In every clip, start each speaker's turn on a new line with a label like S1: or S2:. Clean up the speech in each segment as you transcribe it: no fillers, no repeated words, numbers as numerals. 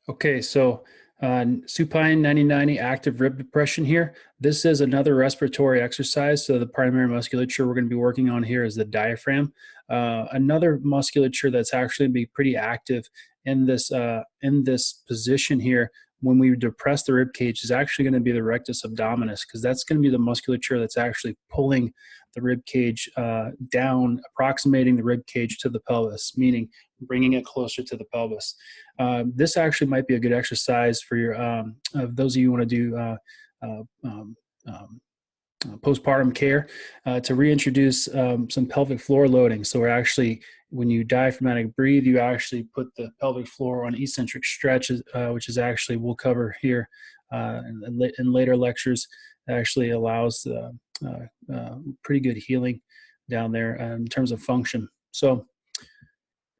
S1: Okay, so supine 90-90 active rib depression here. This is another respiratory exercise. So the primary musculature we're going to be working on here is the diaphragm. Another musculature that's actually be pretty active in this position here when we depress the rib cage is actually going to be the rectus abdominis, because that's going to be the musculature that's actually pulling the rib cage down, approximating the rib cage to the pelvis, meaning bringing it closer to the pelvis. This actually might be a good exercise for your those of you who want to do postpartum care to reintroduce some pelvic floor loading. So we're actually, when you diaphragmatic breathe, you actually put the pelvic floor on eccentric stretches, which is actually we'll cover here in later lectures. It actually allows pretty good healing down there in terms of function. So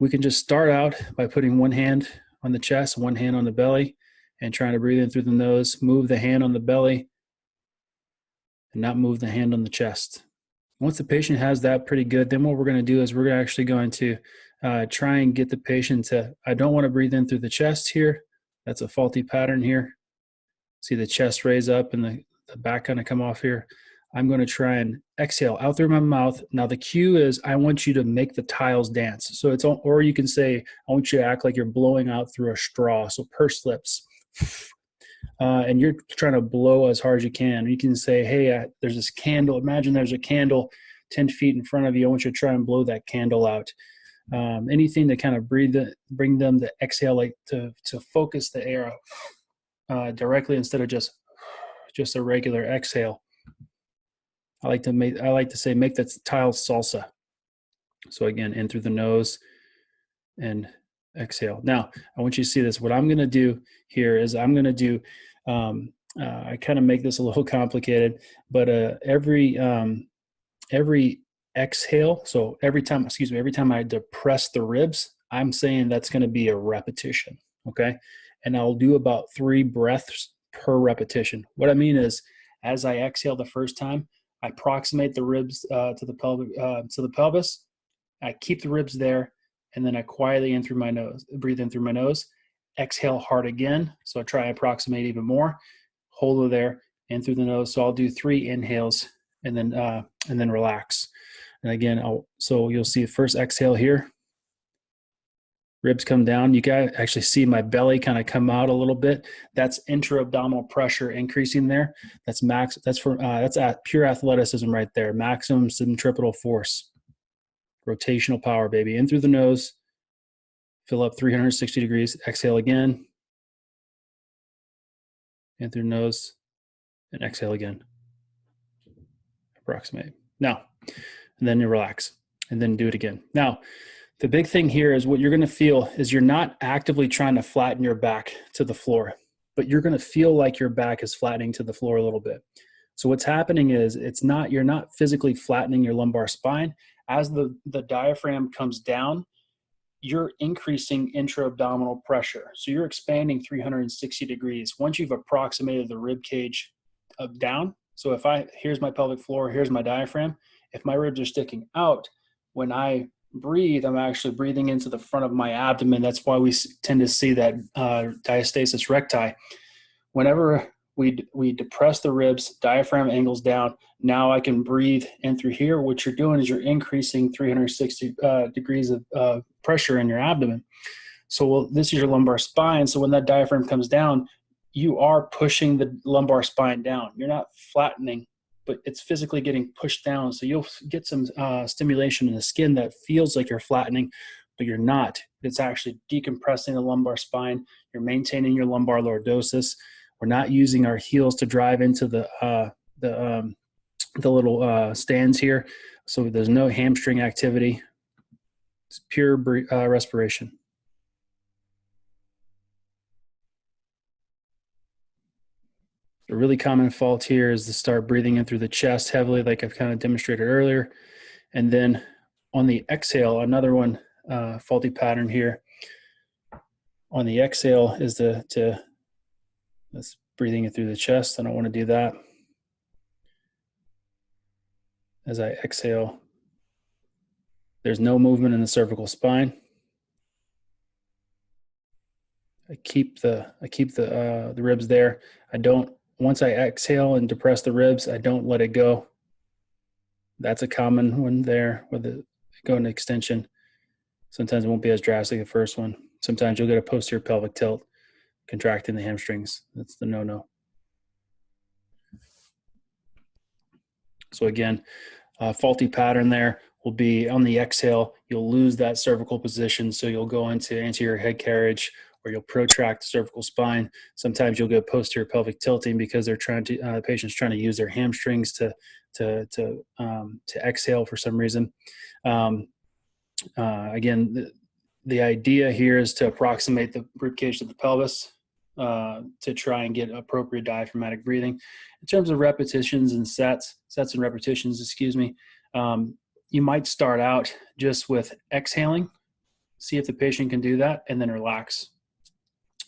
S1: we can just start out by putting one hand on the chest, one hand on the belly, and trying to breathe in through the nose, move the hand on the belly, and not move the hand on the chest. Once the patient has that pretty good, then what we're going to do is we're actually going to try and get the patient to, I don't want to breathe in through the chest here. That's a faulty pattern here. See the chest raise up and the back kind of come off here. I'm going to try and exhale out through my mouth. Now the cue is I want you to make the tiles dance. So it's, or you can say, I want you to act like you're blowing out through a straw. So pursed lips. And you're trying to blow as hard as you can. You can say, hey, there's this candle. Imagine there's a candle 10 feet in front of you. I want you to try and blow that candle out. Anything to kind of bring them to exhale, like to focus the air directly instead of just a regular exhale. I like to say make that tile salsa. So again, in through the nose and exhale. Now, I want you to see this. What I'm going to do here is I'm going to do, I kind of make this a little complicated, but every exhale, so every time I depress the ribs, I'm saying that's going to be a repetition, okay? And I'll do about 3 breaths per repetition. What I mean is, as I exhale the first time, I approximate the ribs to the pelvis. I keep the ribs there, and then I quietly breathe in through my nose, exhale hard again. So I try to approximate even more, hold it there, in through the nose. So I'll do 3 inhales and then relax. And again, so you'll see the first exhale here. Ribs come down. You can actually see my belly kind of come out a little bit. That's intra-abdominal pressure increasing there. That's pure athleticism right there. Maximum centripetal force. Rotational power, baby. In through the nose. Fill up 360 degrees. Exhale again. In through the nose. And exhale again. Approximate. Now, and then you relax. And then do it again. Now, the big thing here is what you're going to feel is you're not actively trying to flatten your back to the floor, but you're going to feel like your back is flattening to the floor a little bit. So what's happening is you're not physically flattening your lumbar spine. As the diaphragm comes down, you're increasing intra-abdominal pressure. So you're expanding 360 degrees. Once you've approximated the rib cage down, so here's my pelvic floor, here's my diaphragm. If my ribs are sticking out, when I breathe, I'm actually breathing into the front of my abdomen. That's why we tend to see that diastasis recti. Whenever we depress the ribs, diaphragm angles down, now I can breathe in through here. What you're doing is you're increasing 360 degrees of pressure in your abdomen. So this is your lumbar spine. So when that diaphragm comes down, you are pushing the lumbar spine down. You're not flattening, but it's physically getting pushed down. So you'll get some stimulation in the skin that feels like you're flattening, but you're not. It's actually decompressing the lumbar spine. You're maintaining your lumbar lordosis. We're not using our heels to drive into the little stands here. So there's no hamstring activity. It's pure respiration. A really common fault here is to start breathing in through the chest heavily, like I've kind of demonstrated earlier. And then on the exhale, another one, faulty pattern here. On the exhale is that's breathing in through the chest. I don't want to do that. As I exhale, there's no movement in the cervical spine. I keep the ribs there. I don't once I exhale and depress the ribs, I don't let it go. That's a common one there with the go into extension. Sometimes it won't be as drastic the first one. Sometimes you'll get a posterior pelvic tilt, contracting the hamstrings. That's the no-no. So again, faulty pattern there will be on the exhale, you'll lose that cervical position. So you'll go into anterior head carriage, or you'll protract the cervical spine. Sometimes you'll get posterior pelvic tilting because they're trying to, the patient's trying to use their hamstrings to exhale for some reason. Again, the idea here is to approximate the ribcage to the pelvis to try and get appropriate diaphragmatic breathing. In terms of repetitions and sets and repetitions, excuse me, you might start out just with exhaling, see if the patient can do that, and then relax.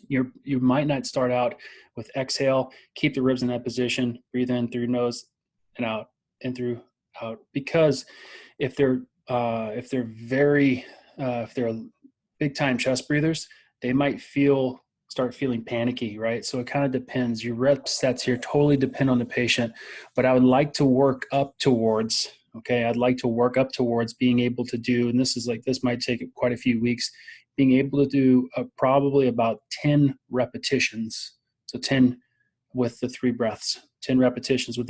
S1: You might not start out with exhale, keep the ribs in that position, breathe in through nose and out, and through out, because if they're big time chest breathers, they might start feeling panicky, right? So it kind of depends. Your rep sets here totally depend on the patient, but I would like to work up towards, okay, I'd like to work up towards being able to do, and this might take quite a few weeks, being able to do probably about 10 repetitions. So 10 with the 3 breaths, 10 repetitions with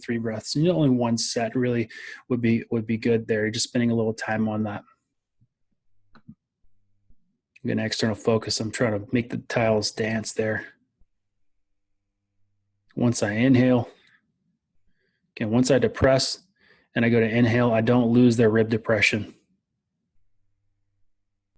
S1: 3 breaths. And only one set really would be good there. You're just spending a little time on that. Again, external focus. I'm trying to make the tiles dance there. Once I inhale, again, once I depress and I go to inhale, I don't lose their rib depression.